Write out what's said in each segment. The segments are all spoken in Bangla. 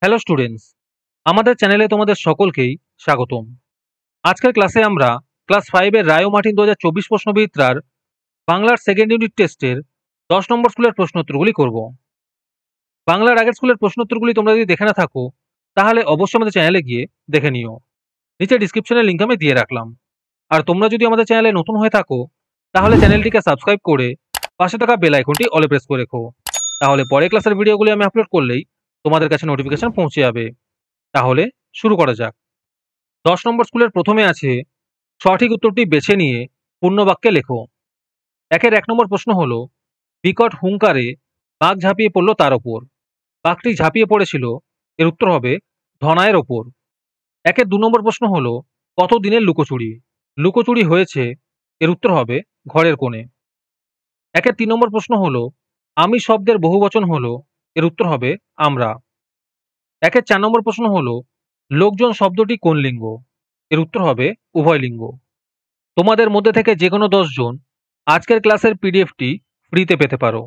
হ্যালো স্টুডেন্টস, আমাদের চ্যানেলে তোমাদের সকলকেই স্বাগতম। আজকের ক্লাসে আমরা ক্লাস 5 এর রায় ও মার্টিন 2024 প্রশ্নবিচিত্রার বাংলার সেকেন্ড ইউনিট টেস্টের 10 নম্বর স্কুলের প্রশ্নোত্তরগুলি করব। বাংলার আগের স্কুলের প্রশ্নোত্তরগুলি তোমরা যদি দেখে না থাকো তাহলে অবশ্যই আমাদের চ্যানেলে গিয়ে দেখে নিও। নিচে ডিসক্রিপশনে লিংক আমি দিয়ে রাখলাম। আর তোমরা যদি আমাদের চ্যানেলে নতুন হয়ে থাকো তাহলে চ্যানেলটিকে সাবস্ক্রাইব করে পাশে থাকা বেল আইকনটি অলে প্রেস করে রেখো। তাহলে পরে ক্লাসের ভিডিওগুলি আমি আপলোড করলেই তোমাদের কাছে নোটিফিকেশন পৌঁছে যাবে। তাহলে শুরু করা যাক। 10 নম্বর স্কুলের প্রথমে আছে সঠিক উত্তরটি বেছে নিয়ে পূর্ণ বাক্যে লেখো। একের 1 নম্বর প্রশ্ন হলো, বিকট হুঙ্কারে বাঘ ঝাঁপিয়ে পড়ল তার ওপর। বাঘটি ঝাঁপিয়ে পড়েছিল, এর উত্তর হবে ধনায়ের ওপর। একের 2 নম্বর প্রশ্ন হলো, কত দিনের লুকোচুরি? লুকোচুরি হয়েছে, এর উত্তর হবে ঘরের কোণে। একের 3 নম্বর প্রশ্ন হলো, আমি শব্দের বহুবচন হলো, এর উত্তর হবে আমরা। একের 4 নম্বর প্রশ্ন হলো, লোকজন শব্দটি কোন লিঙ্গ? এর উত্তর হবে উভয় লিঙ্গ। তোমাদের মধ্যে থেকে যে কোনো 10 জন আজকের ক্লাসের পিডিএফটি ফ্রিতে পেতে পারো।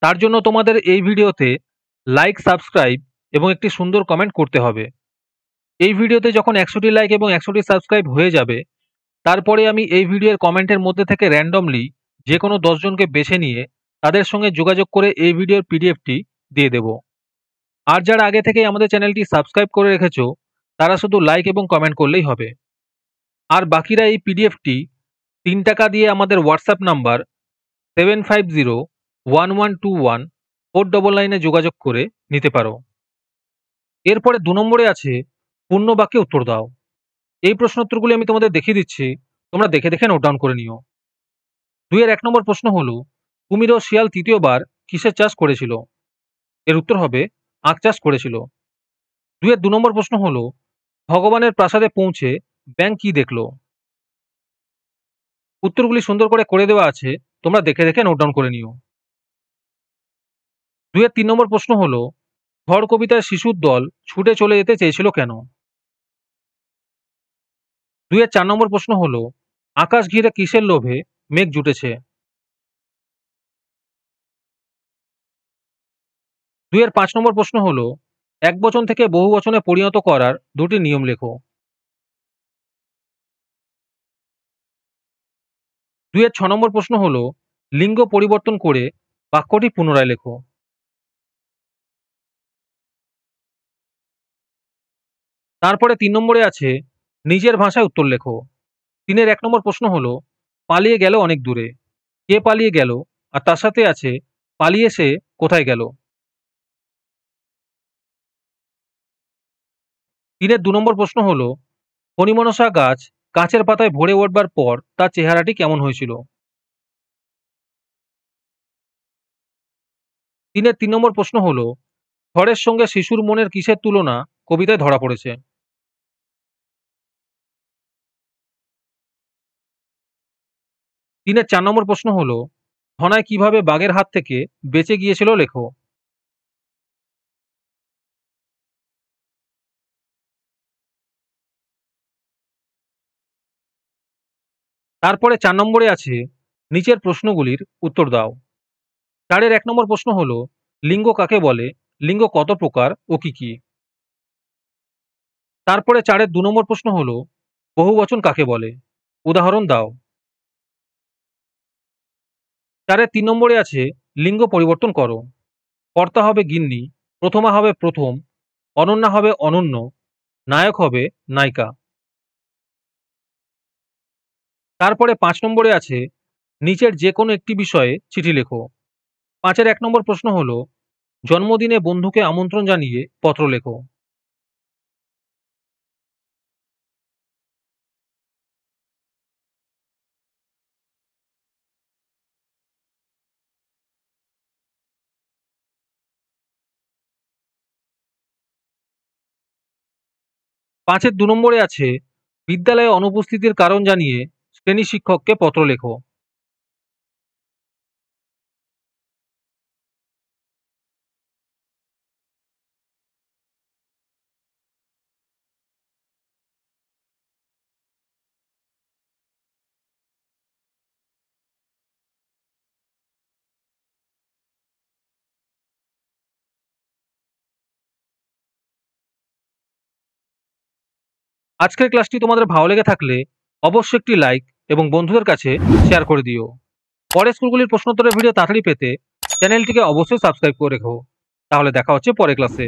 তার জন্য তোমাদের এই ভিডিওতে লাইক, সাবস্ক্রাইব এবং একটি সুন্দর কমেন্ট করতে হবে। এই ভিডিওতে যখন 100টি লাইক এবং 100টি সাবস্ক্রাইব হয়ে যাবে, তারপরে আমি এই ভিডিওর কমেন্টের মধ্যে থেকে র্যান্ডমলি যে কোনো 10 জনকে বেছে নিয়ে তাদের সঙ্গে যোগাযোগ করে এই ভিডিওর পিডিএফটি দিয়ে দেব। আর যারা আগে থেকেই আমাদের চ্যানেলটি সাবস্ক্রাইব করে রেখেছো তারা শুধু লাইক এবং কমেন্ট করলেই হবে। আর বাকিরা এই পিডিএফটি 3 টাকা দিয়ে আমাদের হোয়াটসঅ্যাপ নাম্বার 7501121499 যোগাযোগ করে নিতে পারো। এরপরে 2 নম্বরে আছে পূর্ণ বাক্যে উত্তর দাও। এই প্রশ্নোত্তরগুলি আমি তোমাদের দেখিয়ে দিচ্ছি, তোমরা দেখে দেখে নোট ডাউন করে নিও। 2 এর 1 নম্বর প্রশ্ন হলো, কুমির ও শিয়াল তৃতীয়বার কিসের চাষ করেছিল? এর উত্তর হবে আখ চাষ করেছিল। 2 এর 2 নম্বর প্রশ্ন হলো, ভগবানের প্রাসাদে পৌঁছে ব্যাঙ কি দেখলো? উত্তরগুলি সুন্দর করে দেওয়া আছে, তোমরা দেখে দেখে নোট ডাউন করে নিও। 2 এর 3 নম্বর প্রশ্ন হলো, ঝড় কবিতার শিশুর দল ছুটে চলে যেতে চেয়েছিল কেন? 2 এর 4 নম্বর প্রশ্ন হলো, আকাশ ঘিরে কিসের লোভে মেঘ জুটেছে? 2 এর 5 নম্বর প্রশ্ন হলো, একবচন থেকে বহুবচনে পরিণত করার দুটি নিয়ম লেখো। 2 এর 6 নম্বর প্রশ্ন হলো, লিঙ্গ পরিবর্তন করে বাক্যটি পুনরায় লেখো। তারপরে 3 নম্বরে আছে নিজের ভাষায় উত্তর লেখো। 3 এর 1 নম্বর প্রশ্ন হলো, পালিয়ে গেল অনেক দূরে। কে পালিয়ে গেল? আর তার সাথে আছে পালিয়ে সে কোথায় গেল? 3 এর 2 নম্বর প্রশ্ন হলো, ফণিমনসা গাছ গাছের পাতায় ভরে উঠবার পর তার চেহারাটি কেমন হয়েছিল? 3 এর 3 নম্বর প্রশ্ন হলো, ঘরের সঙ্গে শিশুর মনের কিসের তুলনা কবিতায় ধরা পড়েছে? 3 এর 4 নম্বর প্রশ্ন হলো, ধনায় কিভাবে বাঘের হাত থেকে বেঁচে গিয়েছিল লেখো। তারপরে 4 নম্বরে আছে নিচের প্রশ্নগুলির উত্তর দাও। 4 এর 1 নম্বর প্রশ্ন হলো, লিঙ্গ কাকে বলে? লিঙ্গ কত প্রকার ও কি কি? তারপরে 4 এর 2 নম্বর প্রশ্ন হলো, বহুবচন কাকে বলে? উদাহরণ দাও। 4 এর 3 নম্বরে আছে লিঙ্গ পরিবর্তন করো। কর্তা হবে গিন্নি, প্রথমা হবে প্রথম, অনন্যা হবে অনন্য, নায়ক হবে নায়িকা। তারপরে 5 নম্বরে আছে নিচের যে কোনো একটি বিষয়ে চিঠি লেখো। 5 এর 1 নম্বর প্রশ্ন হলো, জন্মদিনে বন্ধুকে আমন্ত্রণ জানিয়ে পত্র লেখো। পাঁচের 2 নম্বরে আছে বিদ্যালয়ে অনুপস্থিতির কারণ জানিয়ে শ্রেণী শিক্ষককে পত্র লেখো। আজকের ক্লাসটি তোমাদের ভালো লেগে থাকলে অবশ্যই একটি লাইক এবং বন্ধুদের কাছে শেয়ার করে দিও। পরের স্কুলগুলির প্রশ্নোত্তরের ভিডিও তাড়াতাড়ি পেতে চ্যানেলটিকে অবশ্যই সাবস্ক্রাইব করে রেখো। তাহলে দেখা হচ্ছে পরের ক্লাসে।